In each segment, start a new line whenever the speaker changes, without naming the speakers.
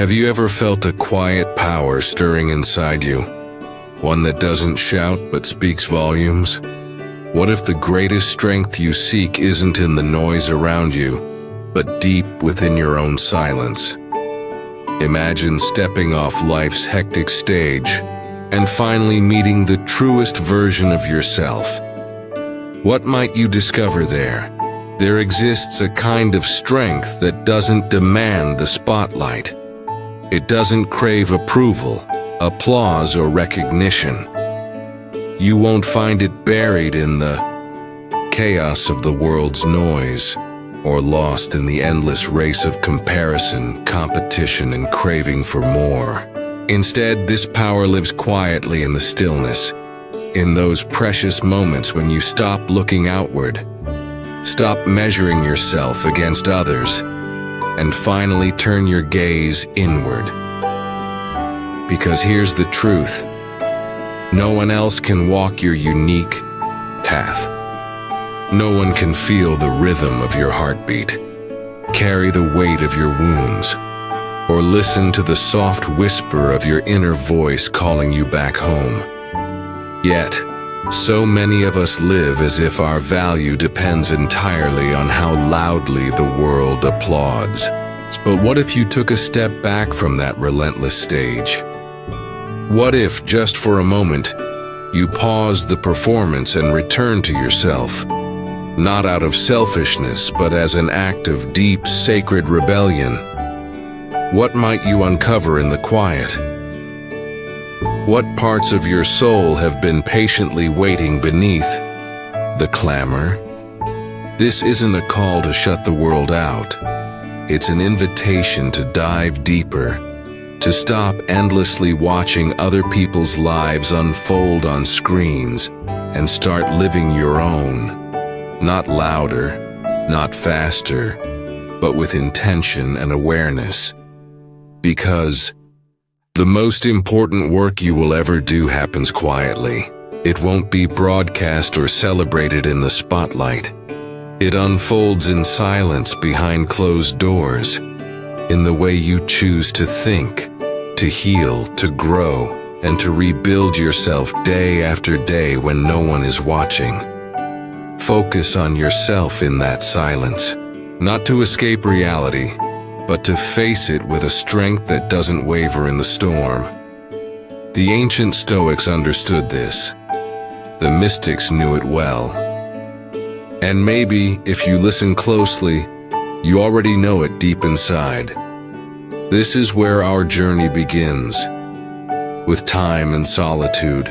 Have you ever felt a quiet power stirring inside you? One that doesn't shout but speaks volumes? What if the greatest strength you seek isn't in the noise around you, but deep within your own silence? Imagine stepping off life's hectic stage and finally meeting the truest version of yourself. What might you discover there? There exists a kind of strength that doesn't demand the spotlight. It doesn't crave approval, applause, or recognition. You won't find it buried in the chaos of the world's noise, or lost in the endless race of comparison, competition, and craving for more. Instead, this power lives quietly in the stillness, in those precious moments when you stop looking outward, stop measuring yourself against others, and finally turn your gaze inward. Because here's the truth: no one else can walk your unique path. No one can feel the rhythm of your heartbeat, carry the weight of your wounds, or listen to the soft whisper of your inner voice calling you back home. Yet, so many of us live as if our value depends entirely on how loudly the world applauds. But what if you took a step back from that relentless stage? What if, just for a moment, you paused the performance and returned to yourself? Not out of selfishness, but as an act of deep, sacred rebellion. What might you uncover in the quiet? What parts of your soul have been patiently waiting beneath the clamor? This isn't a call to shut the world out. It's an invitation to dive deeper, to stop endlessly watching other people's lives unfold on screens and start living your own. Not louder, not faster, but with intention and awareness. Because the most important work you will ever do happens quietly. It won't be broadcast or celebrated in the spotlight. It unfolds in silence behind closed doors, in the way you choose to think, to heal, to grow, and to rebuild yourself day after day when no one is watching. Focus on yourself in that silence, not to escape reality, but to face it with a strength that doesn't waver in the storm. The ancient Stoics understood this. The mystics knew it well. And maybe, if you listen closely, you already know it deep inside. This is where our journey begins, with time and solitude.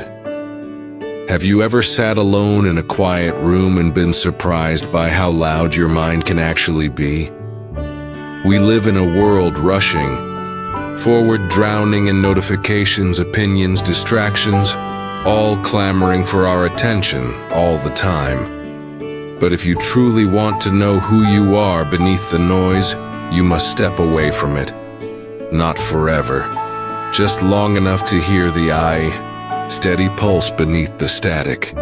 Have you ever sat alone in a quiet room and been surprised by how loud your mind can actually be? We live in a world rushing, forward, drowning in notifications, opinions, distractions, all clamoring for our attention all the time. But if you truly want to know who you are beneath the noise, you must step away from it. Not forever, just long enough to hear the steady pulse beneath the static.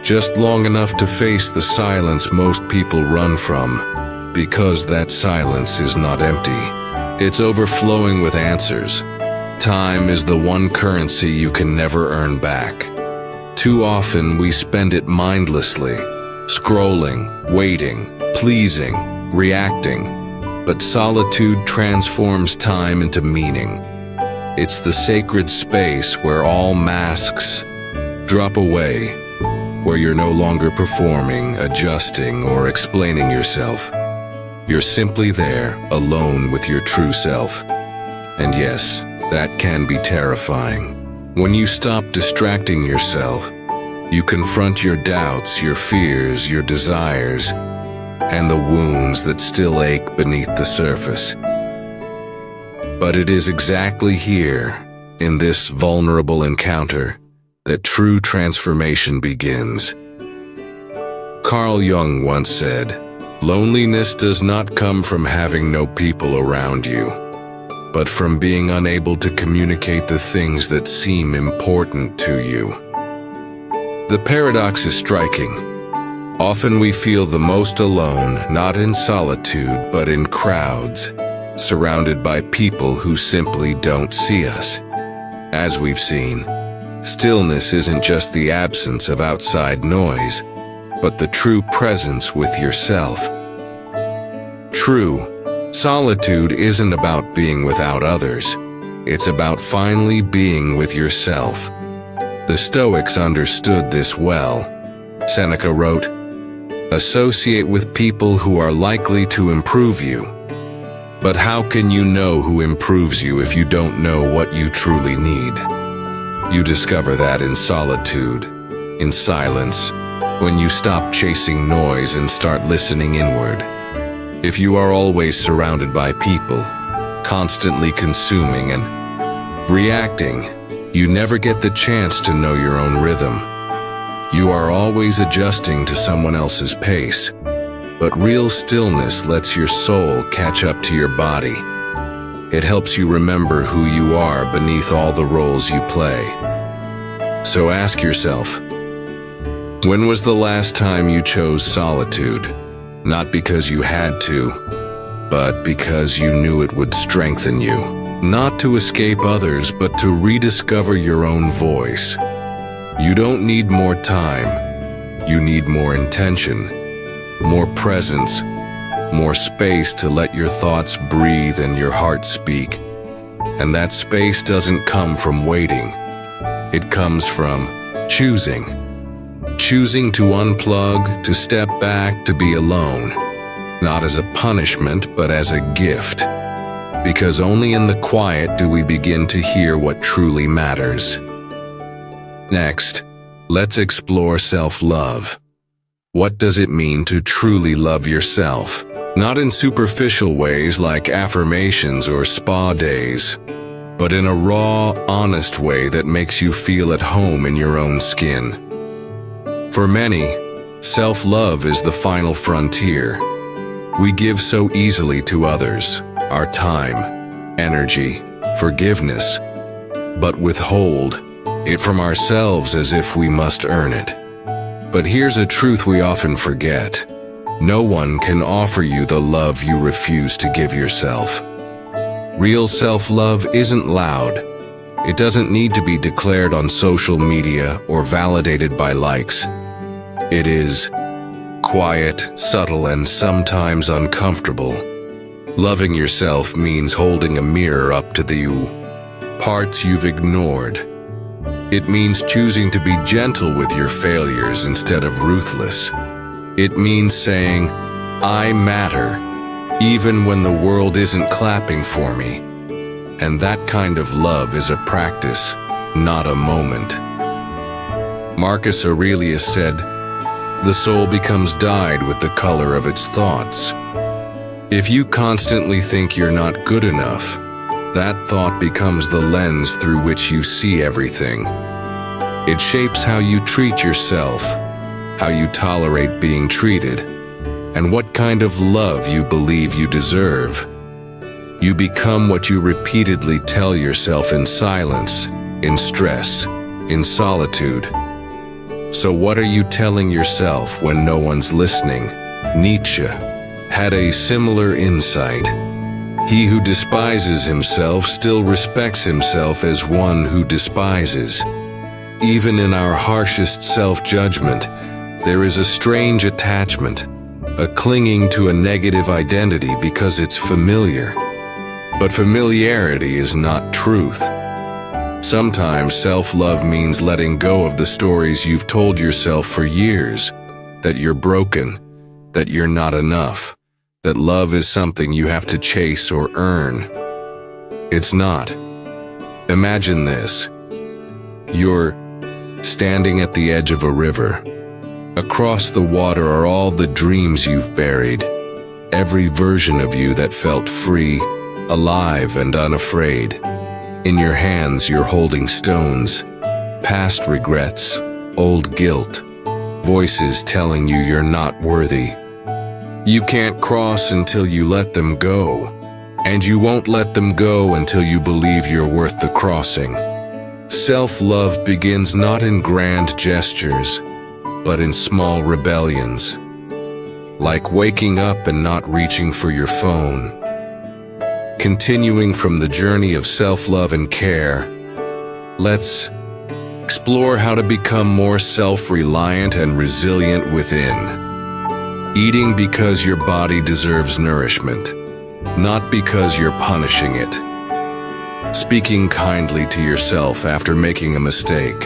Just long enough to face the silence most people run from. Because that silence is not empty. It's overflowing with answers. Time is the one currency you can never earn back. Too often we spend it mindlessly, scrolling, waiting, pleasing, reacting. But solitude transforms time into meaning. It's the sacred space where all masks drop away, where you're no longer performing, adjusting, or explaining yourself. You're simply there, alone with your true self. And yes, that can be terrifying. When you stop distracting yourself, you confront your doubts, your fears, your desires, and the wounds that still ache beneath the surface. But it is exactly here, in this vulnerable encounter, that true transformation begins. Carl Jung once said, "Loneliness does not come from having no people around you, but from being unable to communicate the things that seem important to you." The paradox is striking. Often we feel the most alone, not in solitude, but in crowds, surrounded by people who simply don't see us. As we've seen, stillness isn't just the absence of outside noise, but the true presence with yourself. True solitude isn't about being without others. It's about finally being with yourself. The Stoics understood this well. Seneca wrote, "Associate with people who are likely to improve you. But how can you know who improves you if you don't know what you truly need?" You discover that in solitude, in silence, when you stop chasing noise and start listening inward. If you are always surrounded by people, constantly consuming and reacting, you never get the chance to know your own rhythm. You are always adjusting to someone else's pace, but real stillness lets your soul catch up to your body. It helps you remember who you are beneath all the roles you play. So ask yourself, when was the last time you chose solitude? Not because you had to, but because you knew it would strengthen you. Not to escape others, but to rediscover your own voice. You don't need more time. You need more intention, more presence, more space to let your thoughts breathe and your heart speak. And that space doesn't come from waiting. It comes from choosing. Choosing to unplug, to step back, to be alone. Not as a punishment, but as a gift. Because only in the quiet do we begin to hear what truly matters. Next, let's explore self-love. What does it mean to truly love yourself? Not in superficial ways like affirmations or spa days, but in a raw, honest way that makes you feel at home in your own skin. For many, self-love is the final frontier. We give so easily to others, our time, energy, forgiveness, but withhold it from ourselves as if we must earn it. But here's a truth we often forget. No one can offer you the love you refuse to give yourself. Real self-love isn't loud. It doesn't need to be declared on social media or validated by likes. It is quiet, subtle, and sometimes uncomfortable. Loving yourself means holding a mirror up to the parts you've ignored. It means choosing to be gentle with your failures instead of ruthless. It means saying, "I matter," even when the world isn't clapping for me. And that kind of love is a practice, not a moment. Marcus Aurelius said, "The soul becomes dyed with the color of its thoughts." If you constantly think you're not good enough, that thought becomes the lens through which you see everything. It shapes how you treat yourself, how you tolerate being treated, and what kind of love you believe you deserve. You become what you repeatedly tell yourself in silence, in stress, in solitude. So what are you telling yourself when no one's listening? Nietzsche had a similar insight. He who despises himself still respects himself as one who despises. Even in our harshest self-judgment, there is a strange attachment, a clinging to a negative identity because it's familiar. But familiarity is not truth. Sometimes self-love means letting go of the stories you've told yourself for years, that you're broken, that you're not enough, that love is something you have to chase or earn. It's not. Imagine this. You're standing at the edge of a river. Across the water are all the dreams you've buried, every version of you that felt free, alive, and unafraid. In your hands, you're holding stones, past regrets, old guilt, voices telling you you're not worthy. You can't cross until you let them go, and you won't let them go until you believe you're worth the crossing. Self-love begins not in grand gestures, but in small rebellions, like waking up and not reaching for your phone, continuing from the journey of self-love and care, let's explore how to become more self-reliant and resilient within. Eating because your body deserves nourishment, not because you're punishing it. Speaking kindly to yourself after making a mistake.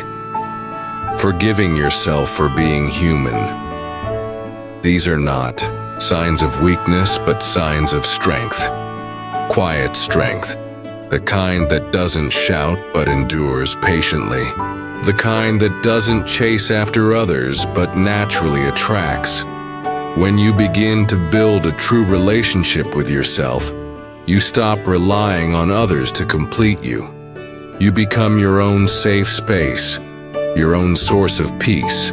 Forgiving yourself for being human. These are not signs of weakness, but signs of strength. Quiet strength. The kind that doesn't shout but endures patiently. The kind that doesn't chase after others but naturally attracts. When you begin to build a true relationship with yourself, you stop relying on others to complete you. You become your own safe space, your own source of peace.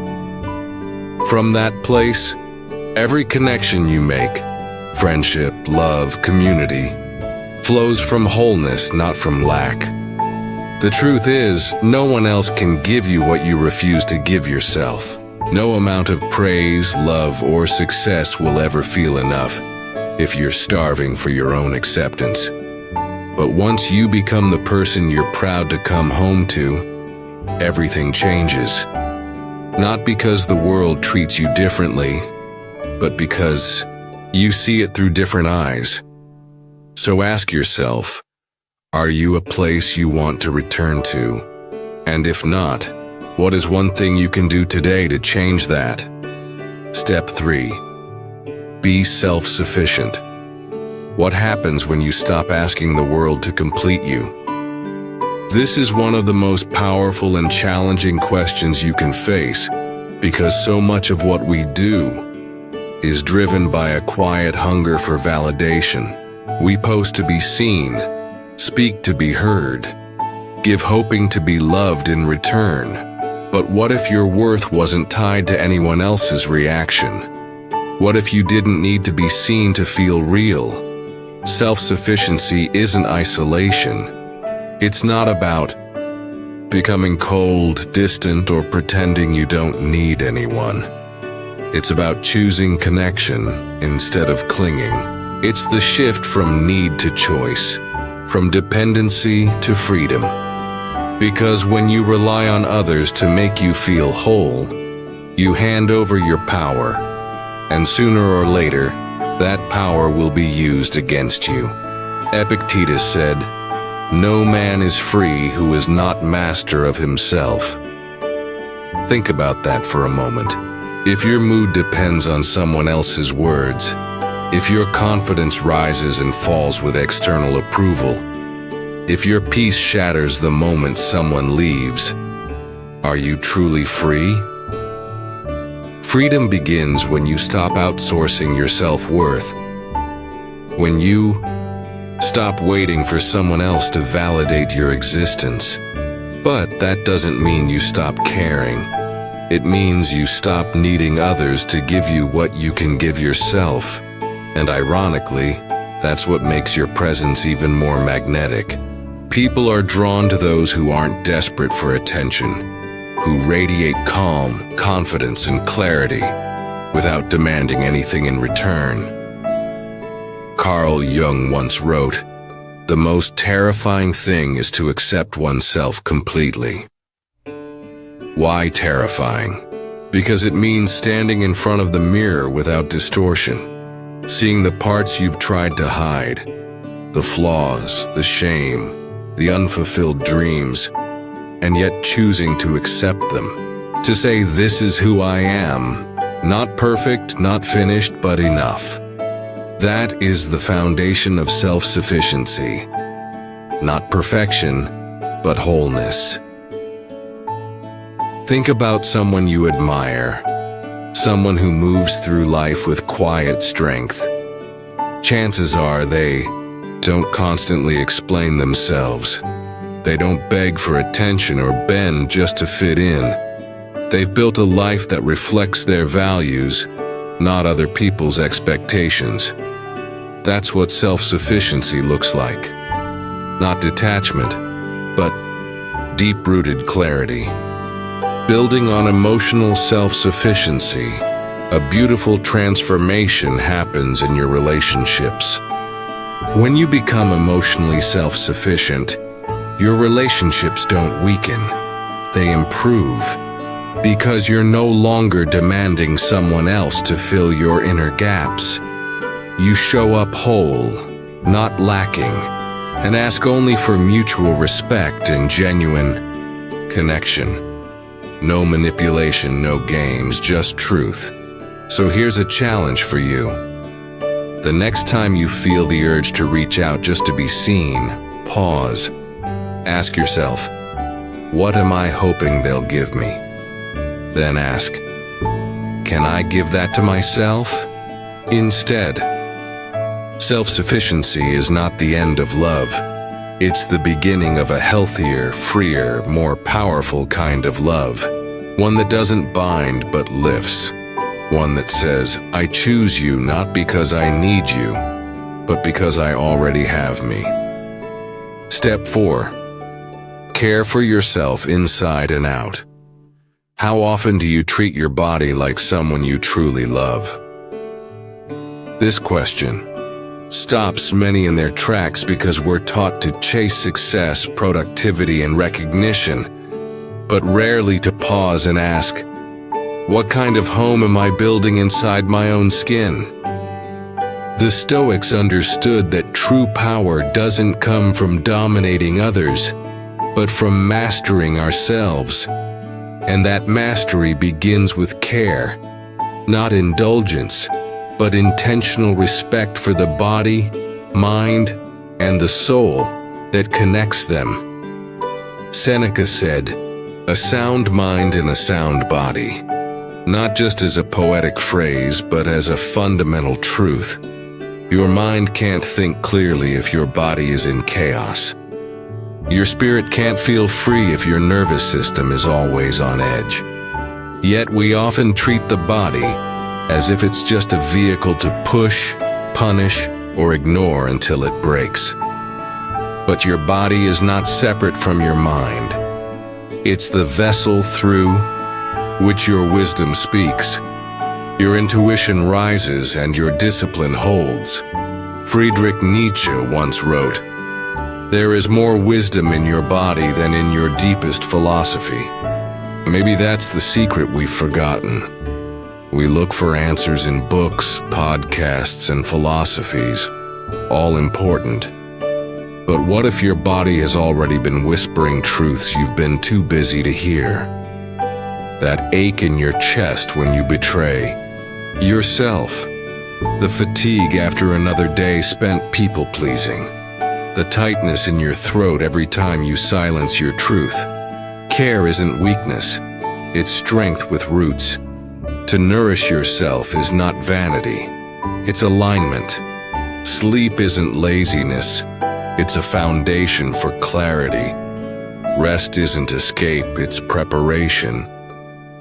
From that place, every connection you make, friendship, love, community, flows from wholeness, not from lack. The truth is, no one else can give you what you refuse to give yourself. No amount of praise, love, or success will ever feel enough if you're starving for your own acceptance. But once you become the person you're proud to come home to, everything changes. Not because the world treats you differently, but because you see it through different eyes. So ask yourself, are you a place you want to return to? And if not, what is one thing you can do today to change that? Step 3. Be self-sufficient. What happens when you stop asking the world to complete you? This is one of the most powerful and challenging questions you can face, because so much of what we do is driven by a quiet hunger for validation. We post to be seen, speak to be heard, give hoping to be loved in return. But what if your worth wasn't tied to anyone else's reaction? What if you didn't need to be seen to feel real? Self-sufficiency isn't isolation. It's not about becoming cold, distant, or pretending you don't need anyone. It's about choosing connection instead of clinging. It's the shift from need to choice, from dependency to freedom. Because when you rely on others to make you feel whole, you hand over your power, and sooner or later, that power will be used against you. Epictetus said, "No man is free who is not master of himself." Think about that for a moment. If your mood depends on someone else's words, if your confidence rises and falls with external approval, if your peace shatters the moment someone leaves, are you truly free? Freedom begins when you stop outsourcing your self-worth. When you stop waiting for someone else to validate your existence. But that doesn't mean you stop caring. It means you stop needing others to give you what you can give yourself. And ironically, that's what makes your presence even more magnetic. People are drawn to those who aren't desperate for attention, who radiate calm, confidence, and clarity without demanding anything in return. Carl Jung once wrote, "The most terrifying thing is to accept oneself completely." Why terrifying? Because it means standing in front of the mirror without distortion, seeing the parts you've tried to hide, the flaws, the shame, the unfulfilled dreams, and yet choosing to accept them. To say, "This is who I am, not perfect, not finished, but enough." That is the foundation of self-sufficiency. Not perfection, but wholeness. Think about someone you admire, someone who moves through life with quiet strength. Chances are they don't constantly explain themselves. They don't beg for attention or bend just to fit in. They've built a life that reflects their values, not other people's expectations. That's what self-sufficiency looks like. Not detachment, but deep-rooted clarity. Building on emotional self-sufficiency, a beautiful transformation happens in your relationships. When you become emotionally self-sufficient, your relationships don't weaken, they improve, because you're no longer demanding someone else to fill your inner gaps. You show up whole, not lacking, and ask only for mutual respect and genuine connection. No manipulation, no games, just truth. So here's a challenge for you. The next time you feel the urge to reach out just to be seen, pause. Ask yourself, what am I hoping they'll give me? Then ask, can I give that to myself? Instead, self-sufficiency is not the end of love. It's the beginning of a healthier, freer, more powerful kind of love. One that doesn't bind but lifts. One that says, I choose you not because I need you, but because I already have me. Step 4. Care for yourself inside and out. How often do you treat your body like someone you truly love? This question stops many in their tracks because we're taught to chase success, productivity, and recognition, but rarely to pause and ask, what kind of home am I building inside my own skin? The Stoics understood that true power doesn't come from dominating others, but from mastering ourselves. And that mastery begins with care, not indulgence, but intentional respect for the body, mind, and the soul that connects them. Seneca said, a sound mind and a sound body, not just as a poetic phrase, but as a fundamental truth. Your mind can't think clearly if your body is in chaos. Your spirit can't feel free if your nervous system is always on edge. Yet we often treat the body as if it's just a vehicle to push, punish, or ignore until it breaks. But your body is not separate from your mind. It's the vessel through which your wisdom speaks. Your intuition rises and your discipline holds. Friedrich Nietzsche once wrote, there is more wisdom in your body than in your deepest philosophy. Maybe that's the secret we've forgotten. We look for answers in books, podcasts, and philosophies, all important. But what if your body has already been whispering truths you've been too busy to hear? That ache in your chest when you betray yourself, the fatigue after another day spent people-pleasing, the tightness in your throat every time you silence your truth. Care isn't weakness, it's strength with roots. To nourish yourself is not vanity, it's alignment. Sleep isn't laziness, it's a foundation for clarity. Rest isn't escape, it's preparation.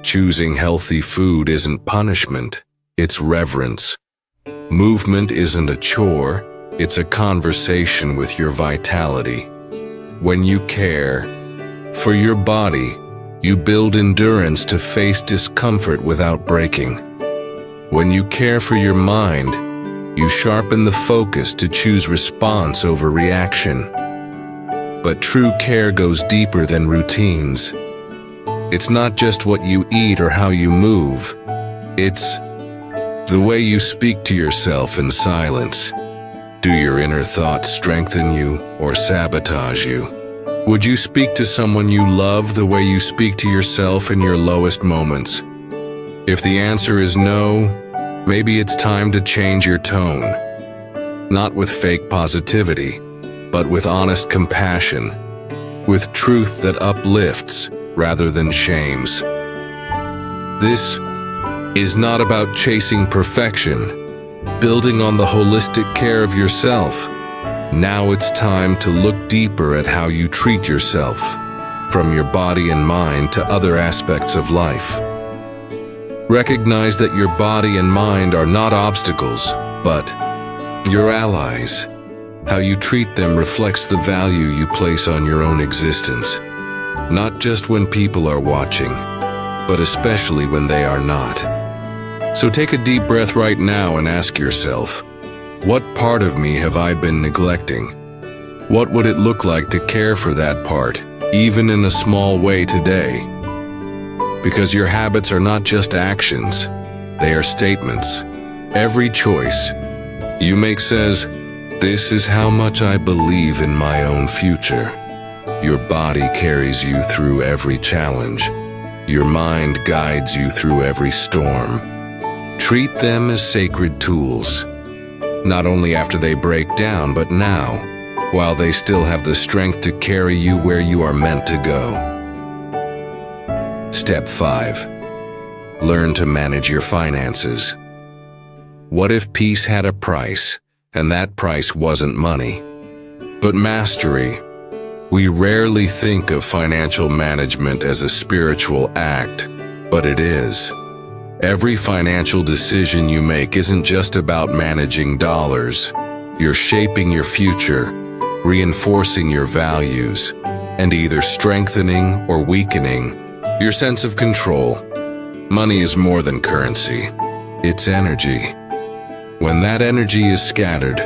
Choosing healthy food isn't punishment, it's reverence. Movement isn't a chore, it's a conversation with your vitality. When you care for your body, you build endurance to face discomfort without breaking. When you care for your mind, you sharpen the focus to choose response over reaction. But true care goes deeper than routines. It's not just what you eat or how you move. It's the way you speak to yourself in silence. Do your inner thoughts strengthen you or sabotage you? Would you speak to someone you love the way you speak to yourself in your lowest moments? If the answer is no, maybe it's time to change your tone. Not with fake positivity, but with honest compassion, with truth that uplifts rather than shames. This is not about chasing perfection, building on the holistic care of yourself. Now it's time to look deeper at how you treat yourself, from your body and mind to other aspects of life. Recognize that your body and mind are not obstacles, but your allies. How you treat them reflects the value you place on your own existence, not just when people are watching, but especially when they are not. So take a deep breath right now and ask yourself, What part of me have I been neglecting? What would it look like to care for that part, even in a small way today? Because your habits are not just actions, they are statements. Every choice you make says, "This is how much I believe in my own future." Your body carries you through every challenge. Your mind guides you through every storm. Treat them as sacred tools, not only after they break down, but now, while they still have the strength to carry you where you are meant to go. Step 5. Learn to manage your finances. What if peace had a price, and that price wasn't money, but mastery? We rarely think of financial management as a spiritual act, but it is. Every financial decision you make isn't just about managing dollars. You're shaping your future, reinforcing your values, and either strengthening or weakening your sense of control. Money is more than currency. It's energy. When that energy is scattered,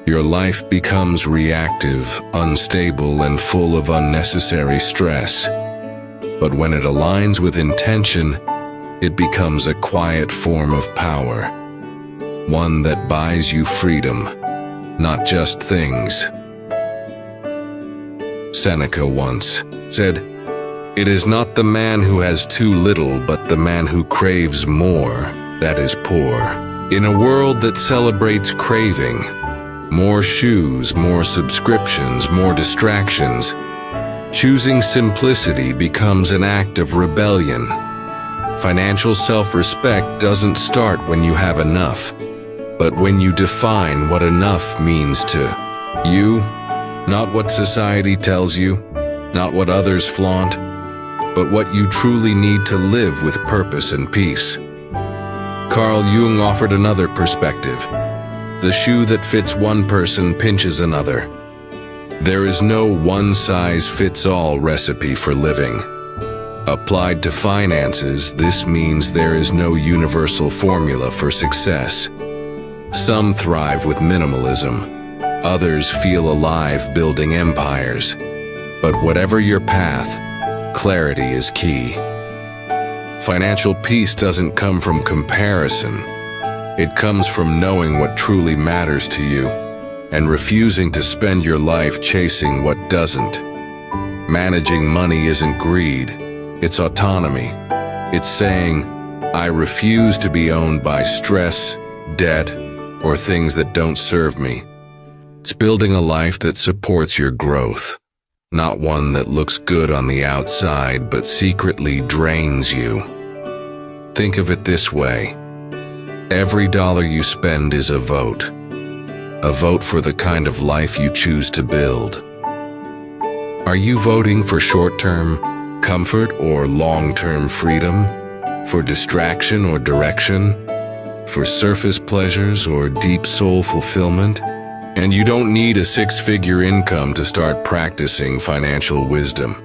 your life becomes reactive, unstable, and full of unnecessary stress. But when it aligns with intention, it becomes a quiet form of power, one that buys you freedom, not just things. Seneca once said, "It is not the man who has too little, but the man who craves more, that is poor." In a world that celebrates craving, more shoes, more subscriptions, more distractions, choosing simplicity becomes an act of rebellion. Financial self-respect doesn't start when you have enough, but when you define what enough means to you, not what society tells you, not what others flaunt, but what you truly need to live with purpose and peace. Carl Jung offered another perspective. The shoe that fits one person pinches another. There is no one-size-fits-all recipe for living. Applied to finances, this means there is no universal formula for success. Some thrive with minimalism. Others feel alive building empires. But whatever your path, clarity is key. Financial peace doesn't come from comparison. It comes from knowing what truly matters to you and refusing to spend your life chasing what doesn't. Managing money isn't greed, it's autonomy. It's saying, "I refuse to be owned by stress, debt, or things that don't serve me." It's building a life that supports your growth, not one that looks good on the outside but secretly drains you. Think of it this way. Every dollar you spend is a vote for the kind of life you choose to build. Are you voting for short-term comfort or long-term freedom? For distraction or direction? For surface pleasures or deep soul fulfillment? And you don't need a six-figure income to start practicing financial wisdom.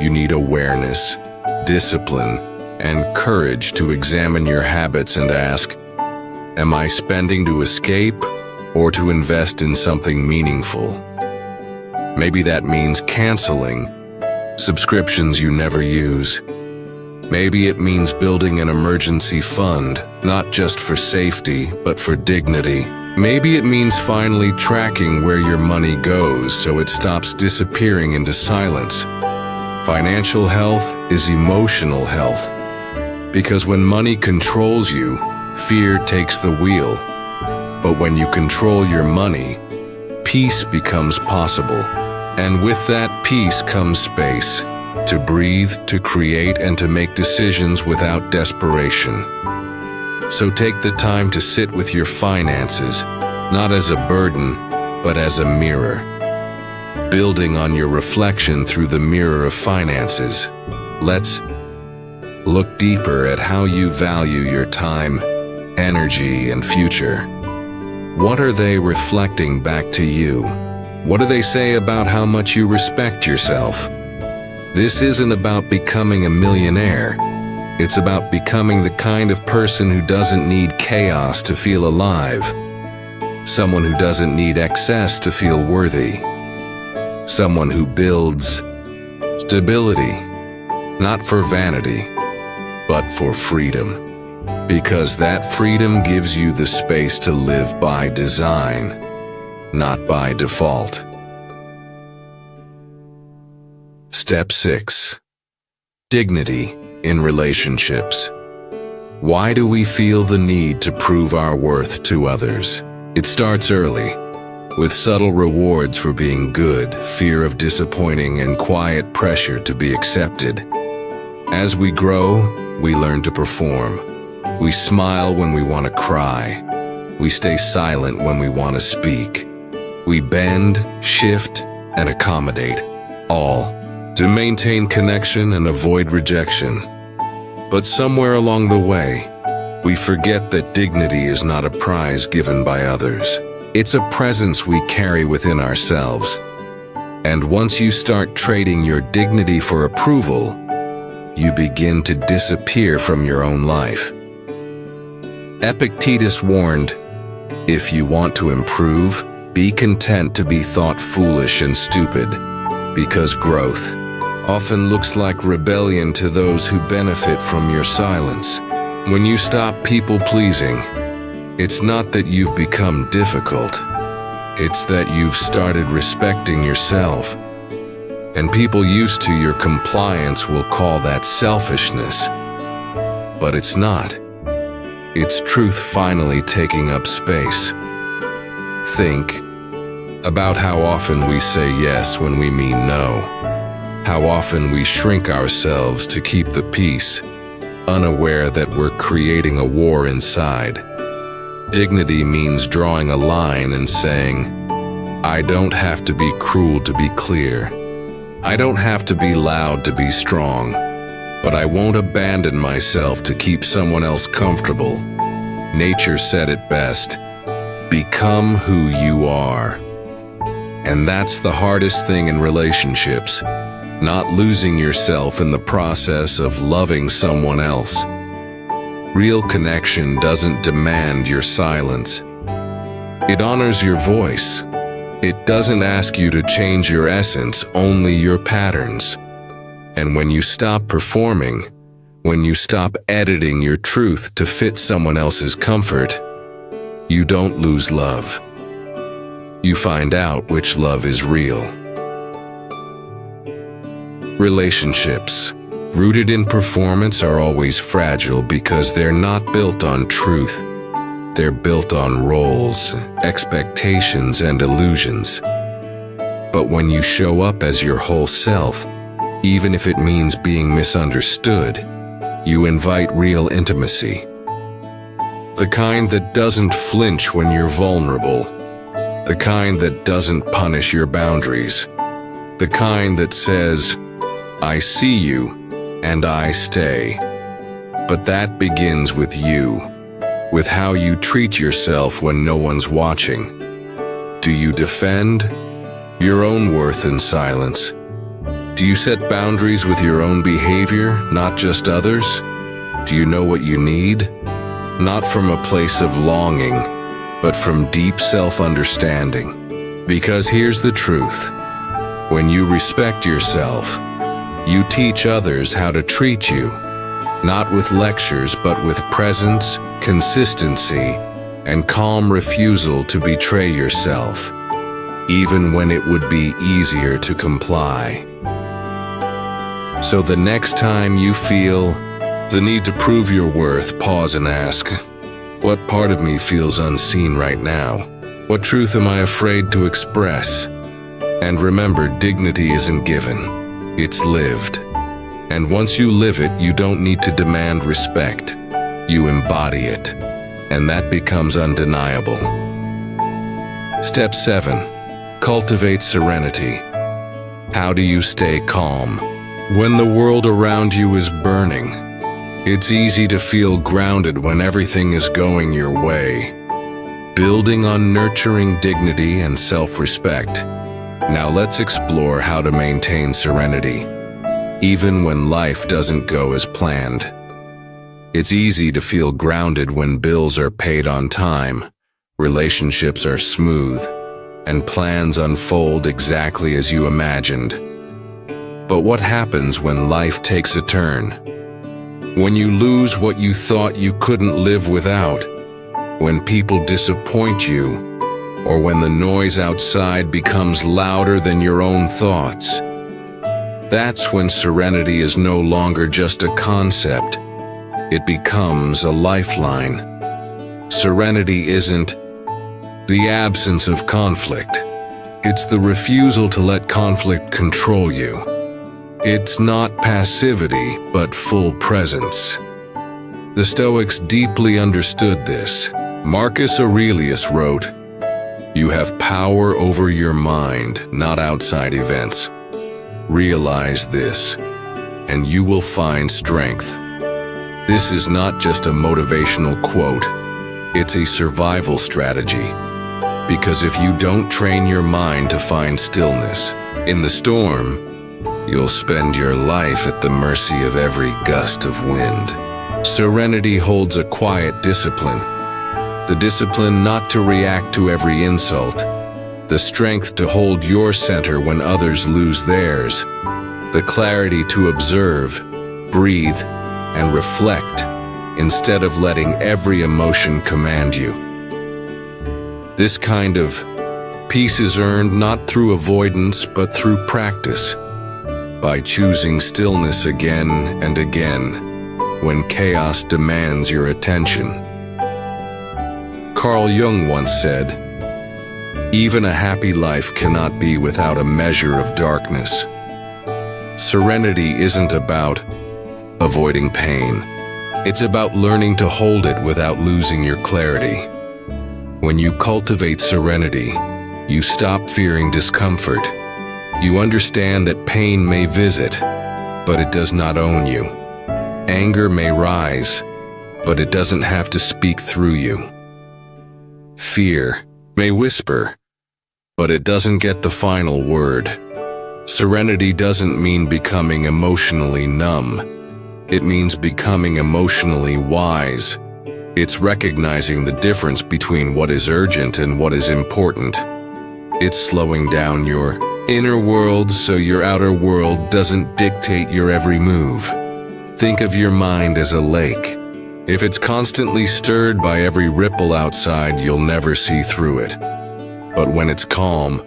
You need awareness, discipline, and courage to examine your habits and ask, am I spending to escape or to invest in something meaningful? Maybe that means canceling subscriptions you never use. Maybe it means building an emergency fund, not just for safety, but for dignity. Maybe it means finally tracking where your money goes so it stops disappearing into silence. Financial health is emotional health. Because when money controls you, fear takes the wheel. But when you control your money, peace becomes possible. And with that peace comes space to breathe, to create, and to make decisions without desperation. So take the time to sit with your finances, not as a burden, but as a mirror. Building on your reflection through the mirror of finances, let's look deeper at how you value your time, energy, and future. What are they reflecting back to you? What do they say about how much you respect yourself? This isn't about becoming a millionaire. It's about becoming the kind of person who doesn't need chaos to feel alive. someone who doesn't need excess to feel worthy, someone who builds stability, not for vanity, but for freedom, because that freedom gives you the space to live by design, not by default. Step 6. Dignity in relationships. Why do we feel the need to prove our worth to others? It starts early, with subtle rewards for being good, fear of disappointing, and quiet pressure to be accepted. As we grow, we learn to perform. We smile when we want to cry. We stay silent when we want to speak. We bend, shift, and accommodate, all to maintain connection and avoid rejection. But somewhere along the way, we forget that dignity is not a prize given by others. It's a presence we carry within ourselves. And once you start trading your dignity for approval, you begin to disappear from your own life. Epictetus warned, "If you want to improve, be content to be thought foolish and stupid, because growth often looks like rebellion to those who benefit from your silence." When you stop people-pleasing, it's not that you've become difficult. It's that you've started respecting yourself. And people used to your compliance will call that selfishness. But it's not. It's truth finally taking up space. Think about how often we say yes when we mean no. How often we shrink ourselves to keep the peace, unaware that we're creating a war inside. Dignity means drawing a line and saying, "I don't have to be cruel to be clear. I don't have to be loud to be strong, but I won't abandon myself to keep someone else comfortable." Nature said it best, "Become who you are." And that's the hardest thing in relationships, not losing yourself in the process of loving someone else. Real connection doesn't demand your silence. It honors your voice. It doesn't ask you to change your essence, only your patterns. And when you stop performing, when you stop editing your truth to fit someone else's comfort, you don't lose love. You find out which love is real. Relationships rooted in performance are always fragile because they're not built on truth. They're built on roles, expectations, and illusions. But when you show up as your whole self, even if it means being misunderstood, you invite real intimacy. The kind that doesn't flinch when you're vulnerable. The kind that doesn't punish your boundaries. The kind that says, "I see you, and I stay." But that begins with you, with how you treat yourself when no one's watching. Do you defend your own worth in silence? Do you set boundaries with your own behavior, not just others? Do you know what you need? Not from a place of longing, but from deep self-understanding. Because here's the truth. When you respect yourself, you teach others how to treat you, not with lectures, but with presence, consistency, and calm refusal to betray yourself, even when it would be easier to comply. So the next time you feel the need to prove your worth, pause and ask, what part of me feels unseen right now? What truth am I afraid to express? And remember, dignity isn't given, it's lived. And once you live it, you don't need to demand respect. You embody it, and that becomes undeniable. Step 7. Cultivate serenity. How do you stay calm when the world around you is burning? It's easy to feel grounded when everything is going your way. Building on nurturing dignity and self-respect. Now let's explore how to maintain serenity, even when life doesn't go as planned. It's easy to feel grounded when bills are paid on time, Relationships are smooth, and plans unfold exactly as you imagined. But what happens when life takes a turn? When you lose what you thought you couldn't live without? When people disappoint you? Or when the noise outside becomes louder than your own thoughts? That's when serenity is no longer just a concept. It becomes a lifeline. Serenity isn't the absence of conflict. It's the refusal to let conflict control you. It's not passivity, but full presence. The Stoics deeply understood this. Marcus Aurelius wrote, "You have power over your mind, not outside events. Realize this, and you will find strength." This is not just a motivational quote, it's a survival strategy. Because if you don't train your mind to find stillness in the storm, you'll spend your life at the mercy of every gust of wind. Serenity holds a quiet discipline. The discipline not to react to every insult. The strength to hold your center when others lose theirs. The clarity to observe, breathe, and reflect instead of letting every emotion command you. This kind of peace is earned not through avoidance but through practice, by choosing stillness again and again when chaos demands your attention. Carl Jung once said, "Even a happy life cannot be without a measure of darkness." Serenity isn't about avoiding pain. It's about learning to hold it without losing your clarity. When you cultivate serenity, you stop fearing discomfort. You understand that pain may visit, but it does not own you. Anger may rise, but it doesn't have to speak through you. Fear may whisper, but it doesn't get the final word. Serenity doesn't mean becoming emotionally numb. It means becoming emotionally wise. It's recognizing the difference between what is urgent and what is important. It's slowing down your inner world so your outer world doesn't dictate your every move. Think of your mind as a lake. If it's constantly stirred by every ripple outside, you'll never see through it. But when it's calm,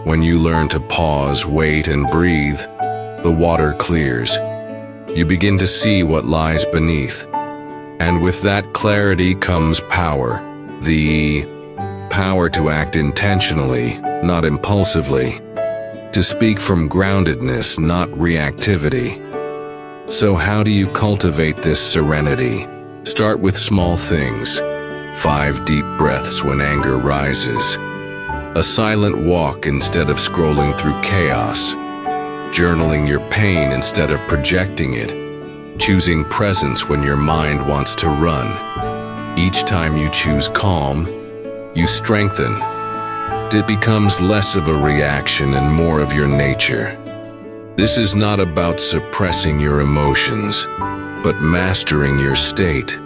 when you learn to pause, wait, and breathe, the water clears. You begin to see what lies beneath. And with that clarity comes power. The power to act intentionally, not impulsively. To speak from groundedness, not reactivity. So how do you cultivate this serenity? Start with small things. 5 deep breaths when anger rises. A silent walk instead of scrolling through chaos. Journaling your pain instead of projecting it. Choosing presence when your mind wants to run. Each time you choose calm, you strengthen. It becomes less of a reaction and more of your nature. This is not about suppressing your emotions, but mastering your state.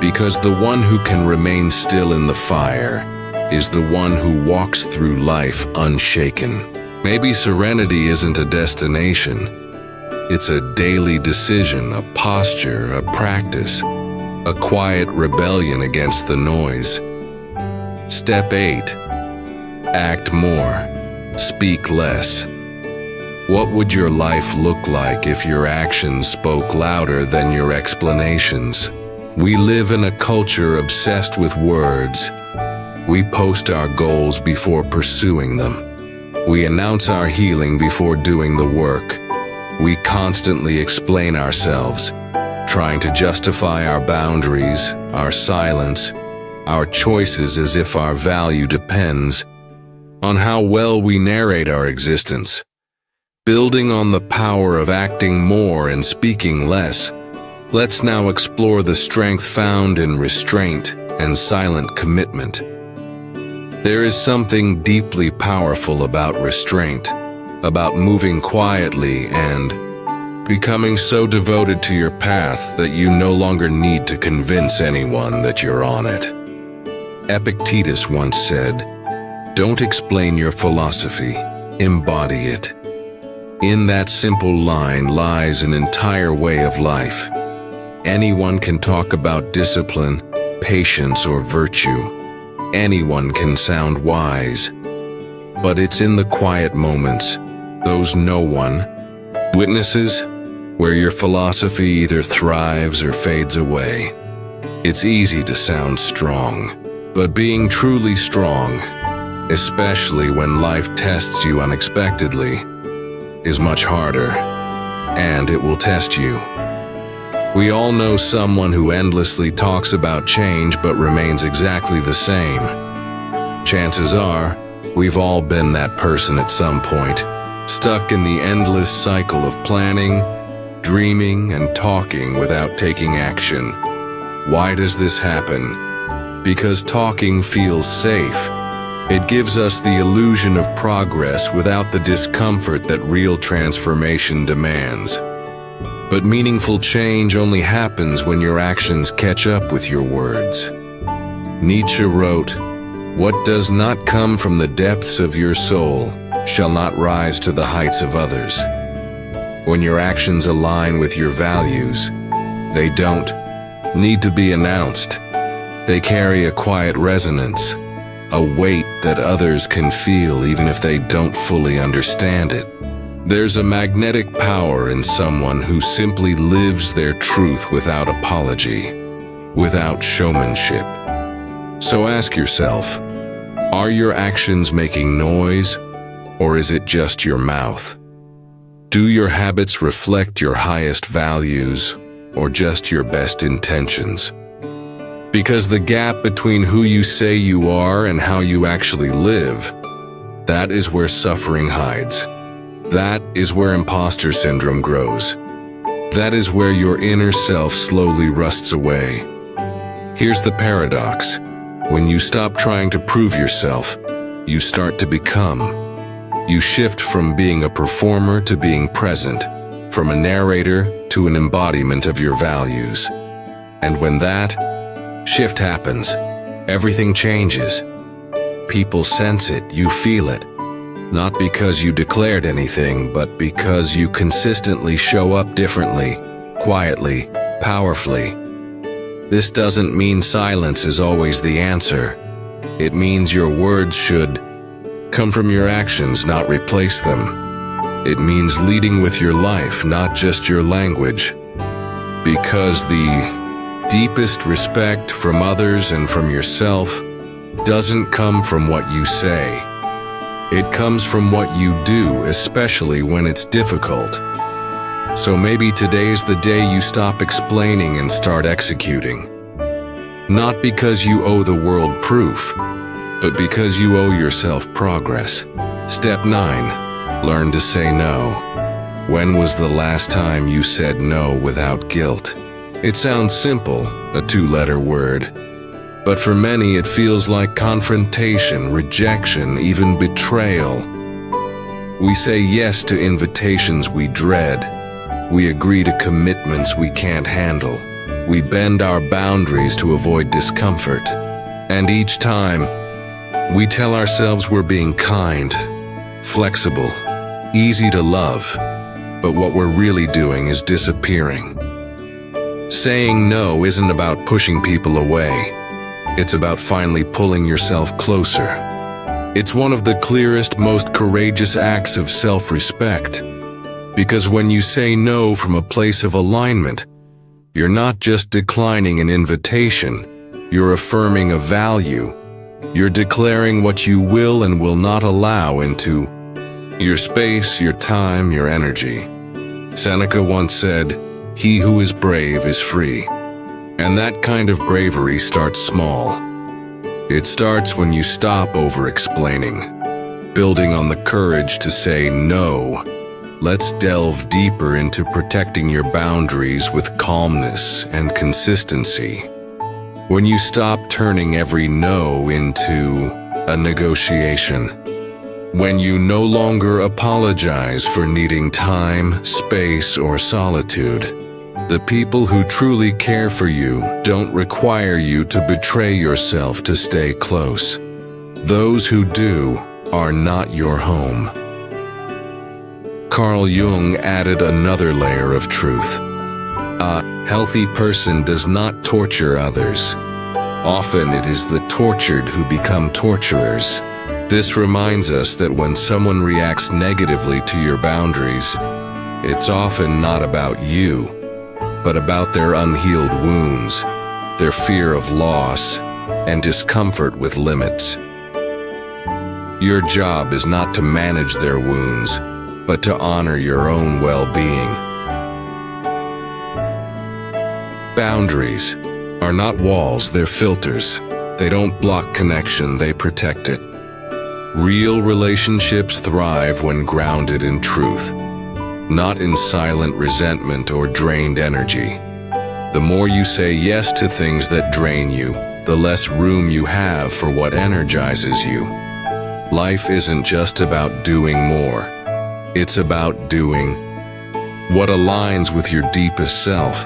Because the one who can remain still in the fire is the one who walks through life unshaken. Maybe serenity isn't a destination. It's a daily decision, a posture, a practice, a quiet rebellion against the noise. Step 8. Act more. Speak less. What would your life look like if your actions spoke louder than your explanations? We live in a culture obsessed with words. We post our goals before pursuing them. We announce our healing before doing the work. We constantly explain ourselves, trying to justify our boundaries, our silence, our choices as if our value depends on how well we narrate our existence. Building on the power of acting more and speaking less, let's now explore the strength found in restraint and silent commitment. There is something deeply powerful about restraint, about moving quietly and becoming so devoted to your path that you no longer need to convince anyone that you're on it. Epictetus once said, "Don't explain your philosophy, embody it." In that simple line lies an entire way of life. Anyone can talk about discipline, patience, or virtue. Anyone can sound wise. But it's in the quiet moments, those no one witnesses, where your philosophy either thrives or fades away. It's easy to sound strong, but being truly strong, especially when life tests you unexpectedly, is much harder, and it will test you. We all know someone who endlessly talks about change but remains exactly the same. Chances are, we've all been that person at some point, stuck in the endless cycle of planning, dreaming, and talking without taking action. Why does this happen? Because talking feels safe. It gives us the illusion of progress without the discomfort that real transformation demands. But meaningful change only happens when your actions catch up with your words. Nietzsche wrote, "What does not come from the depths of your soul shall not rise to the heights of others." When your actions align with your values, they don't need to be announced. They carry a quiet resonance, a weight that others can feel even if they don't fully understand it. There's a magnetic power in someone who simply lives their truth without apology, without showmanship. So ask yourself, are your actions making noise, or is it just your mouth? Do your habits reflect your highest values, or just your best intentions? Because the gap between who you say you are and how you actually live, that is where suffering hides. That is where imposter syndrome grows. That is where your inner self slowly rusts away. Here's the paradox. When you stop trying to prove yourself, you start to become. You shift from being a performer to being present, from a narrator to an embodiment of your values. And when that shift happens, everything changes. People sense it, you feel it. Not because you declared anything, but because you consistently show up differently, quietly, powerfully. This doesn't mean silence is always the answer. It means your words should come from your actions, not replace them. It means leading with your life, not just your language. Because the deepest respect from others and from yourself doesn't come from what you say. It comes from what you do, especially when it's difficult. So maybe today's the day you stop explaining and start executing. Not because you owe the world proof, but because you owe yourself progress. Step 9. Learn to say no. When was the last time you said no without guilt? It sounds simple, a 2-letter word. But for many, it feels like confrontation, rejection, even betrayal. We say yes to invitations we dread. We agree to commitments we can't handle. We bend our boundaries to avoid discomfort. And each time, we tell ourselves we're being kind, flexible, easy to love. But what we're really doing is disappearing. Saying no isn't about pushing people away. It's about finally pulling yourself closer. It's one of the clearest, most courageous acts of self-respect. Because when you say no from a place of alignment, you're not just declining an invitation, you're affirming a value. You're declaring what you will and will not allow into your space, your time, your energy. Seneca once said, "He who is brave is free." And that kind of bravery starts small. It starts when you stop over-explaining, building on the courage to say no. Let's delve deeper into protecting your boundaries with calmness and consistency. When you stop turning every no into a negotiation. When you no longer apologize for needing time, space, or solitude. The people who truly care for you don't require you to betray yourself to stay close. Those who do are not your home. Carl Jung added another layer of truth. A healthy person does not torture others. Often it is the tortured who become torturers. This reminds us that when someone reacts negatively to your boundaries, it's often not about you, but about their unhealed wounds, their fear of loss, and discomfort with limits. Your job is not to manage their wounds, but to honor your own well-being. Boundaries are not walls, they're filters. They don't block connection, they protect it. Real relationships thrive when grounded in truth, not in silent resentment or drained energy. The more you say yes to things that drain you, the less room you have for what energizes you. Life isn't just about doing more. It's about doing what aligns with your deepest self.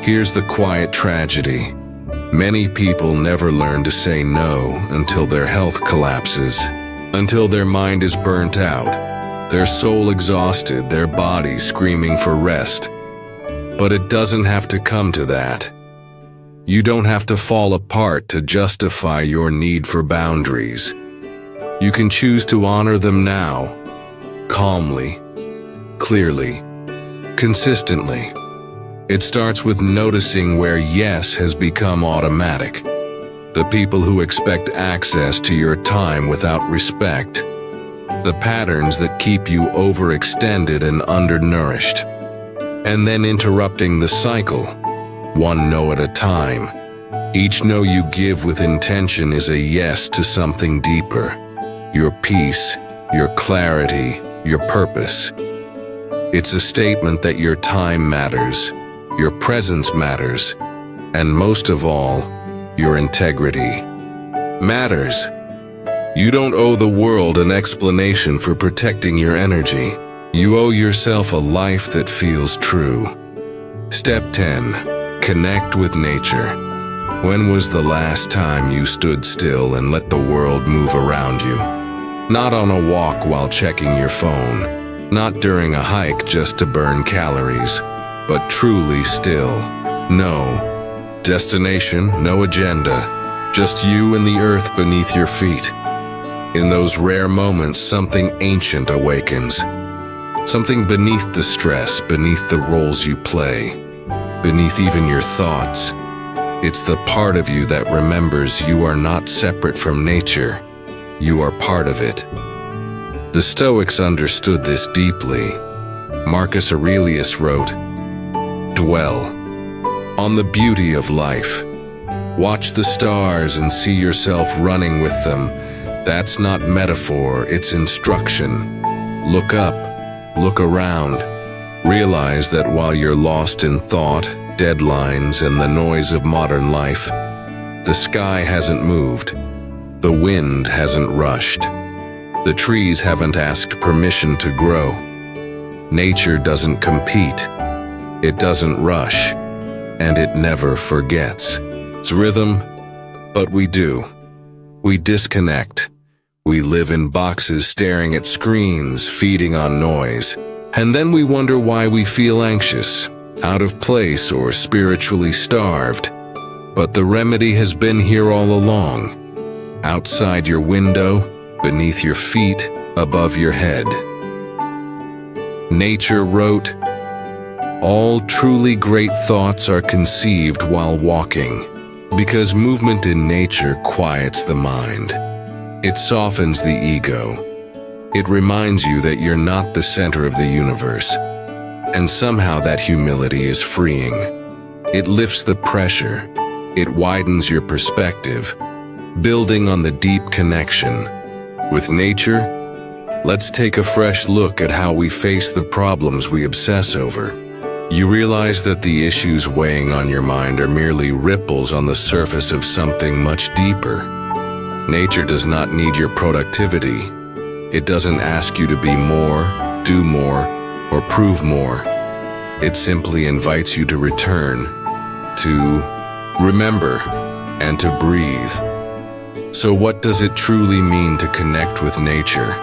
Here's the quiet tragedy. Many people never learn to say no until their health collapses, until their mind is burnt out, their soul exhausted, their body screaming for rest. But it doesn't have to come to that. You don't have to fall apart to justify your need for boundaries. You can choose to honor them now, calmly, clearly, consistently. It starts with noticing where yes has become automatic. The people who expect access to your time without respect. The patterns that keep you overextended and undernourished. And then interrupting the cycle, one no at a time. Each no you give with intention is a yes to something deeper. Your peace, your clarity, your purpose. It's a statement that your time matters, your presence matters, and most of all, your integrity matters. You don't owe the world an explanation for protecting your energy. You owe yourself a life that feels true. Step 10. Connect with nature. When was the last time you stood still and let the world move around you? Not on a walk while checking your phone. Not during a hike just to burn calories. But truly still. No destination, no agenda. Just you and the earth beneath your feet. In those rare moments, something ancient awakens. Something beneath the stress, beneath the roles you play, beneath even your thoughts. It's the part of you that remembers you are not separate from nature. You are part of it. The Stoics understood this deeply. Marcus Aurelius wrote, "Dwell on the beauty of life. Watch the stars and see yourself running with them. That's not metaphor, it's instruction. Look up, look around. Realize that while you're lost in thought, deadlines, and the noise of modern life, the sky hasn't moved. The wind hasn't rushed. The trees haven't asked permission to grow. Nature doesn't compete. It doesn't rush. And it never forgets its rhythm, but we do. We disconnect. We live in boxes staring at screens, feeding on noise. And then we wonder why we feel anxious, out of place, or spiritually starved. But the remedy has been here all along. Outside your window, beneath your feet, above your head. Nature wrote, "All truly great thoughts are conceived while walking," because movement in nature quiets the mind. It softens the ego. It reminds you that you're not the center of the universe. And somehow that humility is freeing. It lifts the pressure. It widens your perspective, building on the deep connection. With nature, let's take a fresh look at how we face the problems we obsess over. You realize that the issues weighing on your mind are merely ripples on the surface of something much deeper. Nature does not need your productivity. It doesn't ask you to be more, do more, or prove more. It simply invites you to return, to remember, and to breathe. So what does it truly mean to connect with nature?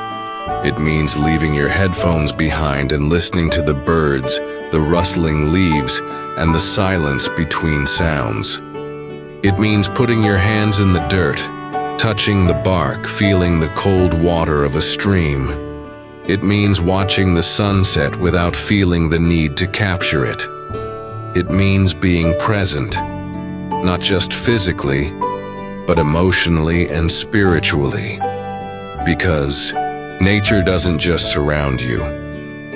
It means leaving your headphones behind and listening to the birds, the rustling leaves, and the silence between sounds. It means putting your hands in the dirt, touching the bark, feeling the cold water of a stream. It means watching the sunset without feeling the need to capture it. It means being present, not just physically, but emotionally and spiritually. Because nature doesn't just surround you,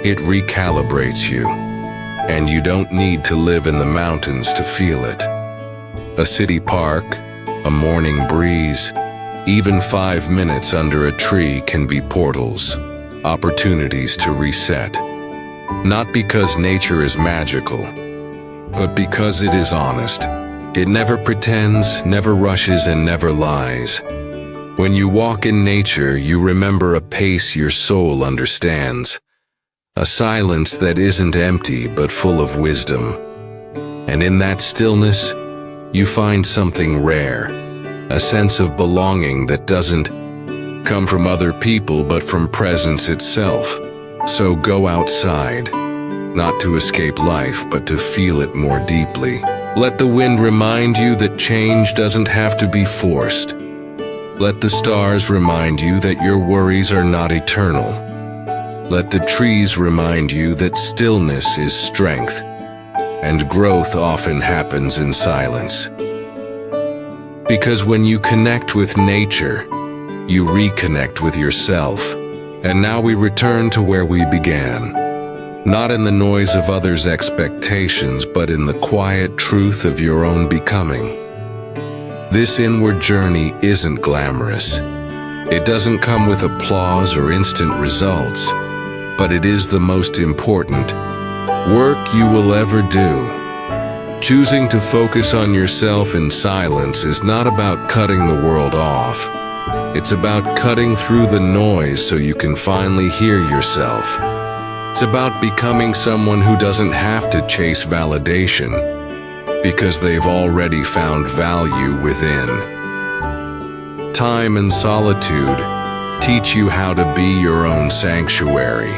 it recalibrates you. And you don't need to live in the mountains to feel it. A city park, a morning breeze, even 5 minutes under a tree can be portals, opportunities to reset. Not because nature is magical, but because it is honest. It never pretends, never rushes, and never lies. When you walk in nature, you remember a pace your soul understands, a silence that isn't empty but full of wisdom. And in that stillness, you find something rare, a sense of belonging that doesn't come from other people but from presence itself. So go outside, not to escape life but to feel it more deeply. Let the wind remind you that change doesn't have to be forced. Let the stars remind you that your worries are not eternal. Let the trees remind you that stillness is strength, and growth often happens in silence. Because when you connect with nature, you reconnect with yourself. And now we return to where we began. Not in the noise of others' expectations, but in the quiet truth of your own becoming. This inward journey isn't glamorous. It doesn't come with applause or instant results, but it is the most important work you will ever do. Choosing to focus on yourself in silence is not about cutting the world off. It's about cutting through the noise so you can finally hear yourself. It's about becoming someone who doesn't have to chase validation, because they've already found value within. Time and solitude teach you how to be your own sanctuary.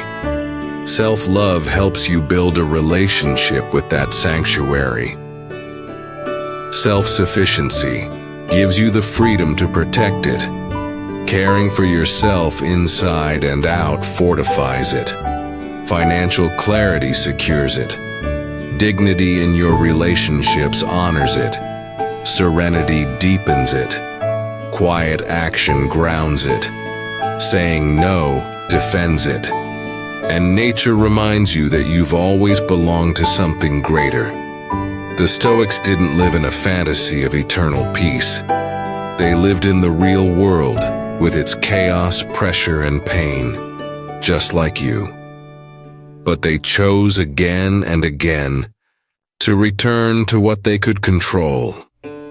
Self-love helps you build a relationship with that sanctuary. Self-sufficiency gives you the freedom to protect it. Caring for yourself inside and out fortifies it. Financial clarity secures it. Dignity in your relationships honors it. Serenity deepens it. Quiet action grounds it. Saying no defends it. And nature reminds you that you've always belonged to something greater. The Stoics didn't live in a fantasy of eternal peace. They lived in the real world, with its chaos, pressure, and pain, just like you. But they chose again and again to return to what they could control,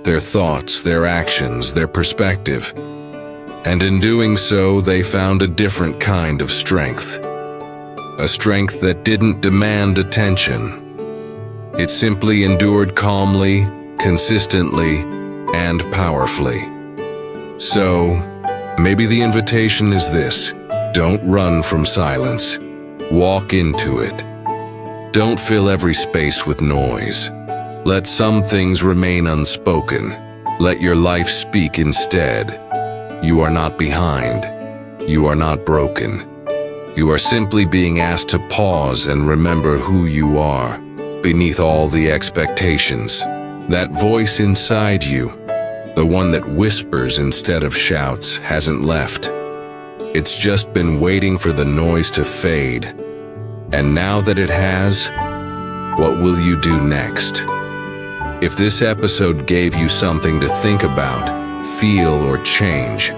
their thoughts, their actions, their perspective. And in doing so, they found a different kind of strength. A strength that didn't demand attention. It simply endured calmly, consistently, and powerfully. So, maybe the invitation is this: don't run from silence. Walk into it. Don't fill every space with noise. Let some things remain unspoken. Let your life speak instead. You are not behind. You are not broken. You are simply being asked to pause and remember who you are, beneath all the expectations. That voice inside you, the one that whispers instead of shouts, hasn't left. It's just been waiting for the noise to fade. And now that it has, what will you do next? If this episode gave you something to think about, feel, or change,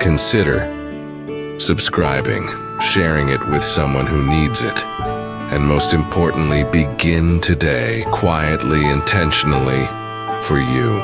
consider subscribing, sharing it with someone who needs it, and most importantly, begin today, quietly, intentionally, for you.